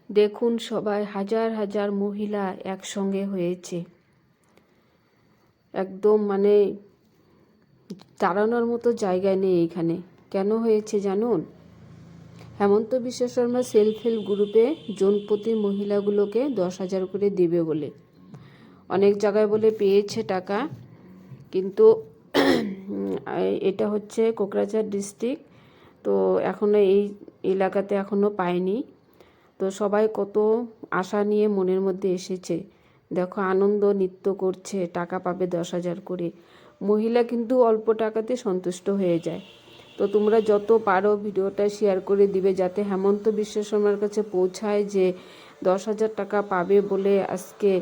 দেখুন সবাই হাজার হাজার মহিলা একসঙ্গে হয়েছে, একদম মানে দাঁড়ানোর মতো জায়গা নেই এখানে। কেন হয়েছে জানুন? হেমন্ত বিশ্ব শর্মা সেলফ হেল্প গ্রুপে জনপ্রতি মহিলাগুলোকে 10,000 করে দেবে বলে অনেক জায়গায় বলে পেয়েছে টাকা, কিন্তু এটা হচ্ছে কোকরাঝাড় ডিস্ট্রিক্ট, তো এখনও এই এলাকাতে এখনও পায়নি। তো সবাই কত আশা নিয়ে মনের মধ্যে এসেছে, দেখো আনন্দ নৃত্য করছে, টাকা পাবে 10,000 করে। মহিলা কিন্তু অল্প টাকাতে সন্তুষ্ট হয়ে যায়। তো তোমরা যত পারো ভিডিওটা শেয়ার করে দিবে, যাতে হেমন্ত বিশ্ব শর্মার কাছে পৌঁছায় যে 10,000 টাকা পাবে বলে আজকে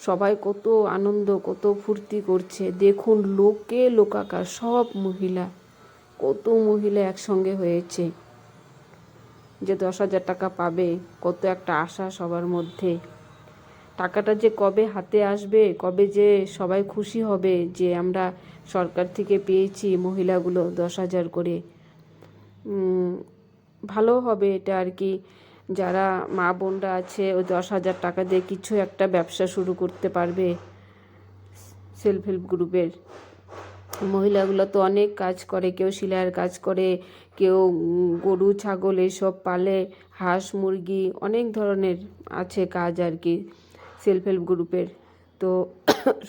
সবাই কত আনন্দ কত ফুর্তি করছে। দেখুন লোকে লোকাকার, সব মহিলা, কত মহিলা একসঙ্গে হয়েছে যে 10,000 টাকা পাবে। কত একটা আশা সবার মধ্যে, টাকাটা যে কবে হাতে আসবে, কবে যে সবাই খুশি হবে যে আমরা সরকার থেকে পেয়েছি মহিলাগুলো 10,000 করে। ভালো হবে এটা আর কি। যারা মা বোনরা আছে ওই 10,000 টাকা দিয়ে কিছু একটা ব্যবসা শুরু করতে পারবে। সেলফ হেল্প গ্রুপের মহিলাগুলো তো অনেক কাজ করে, কেউ সেলাইয়ের কাজ করে, কেউ গরু ছাগল এসব পালে, হাঁস মুরগি, অনেক ধরনের আছে কাজ আর কি সেলফ হেল্প গ্রুপের। তো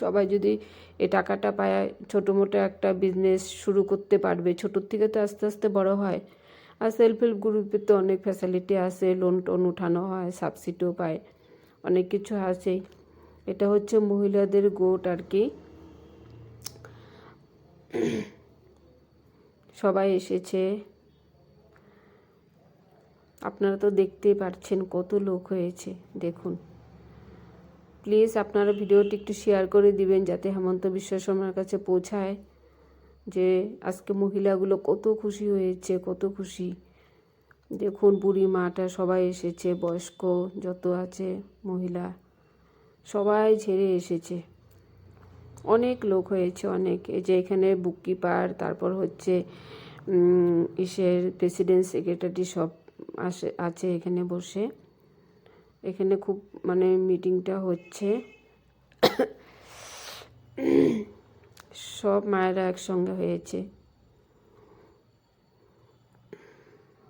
সবাই যদি এই টাকাটা পায় ছোটো মোটো একটা বিজনেস শুরু করতে পারবে। ছোটোর থেকে তো আস্তে আস্তে বড় হয়। আর সেলফ হেল্প গ্রুপে তো অনেক ফ্যাসিলিটি আছে, লোন টোন উঠানো হয়, সাবসিডিও পায়, অনেক কিছু আছেই। এটা হচ্ছে মহিলাদের গোট আর কি। সবাই এসেছে, আপনারা তো দেখতেই পাচ্ছেন কত লোক হয়েছে। দেখুন প্লিজ আপনারা ভিডিওটি একটু শেয়ার করে দিবেন, যাতে হেমন্ত বিশ্ব শর্মার কাছে পৌঁছায় যে আজকে মহিলাগুলো কত খুশি হয়েছে, কত খুশি। দেখুন বুড়ি মাটা সবাই এসেছে, বয়স্ক যত আছে মহিলা সবাই ছেড়ে এসেছে, অনেক লোক হয়েছে অনেক। এই যে এখানে বুককিপার, তারপর হচ্ছে ইসের প্রেসিডেন্ট সেক্রেটারি সব আছে এখানে বসে। এখানে খুব মানে মিটিংটা হচ্ছে, সব মায়েরা একসঙ্গে হয়েছে।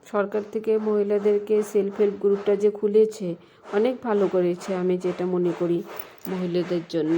সরকার থেকে মহিলাদেরকে সেলফ হেল্প গ্রুপটা যে খুলেছে অনেক ভালো করেছে, আমি যেটা মনে করি মহিলাদের জন্য।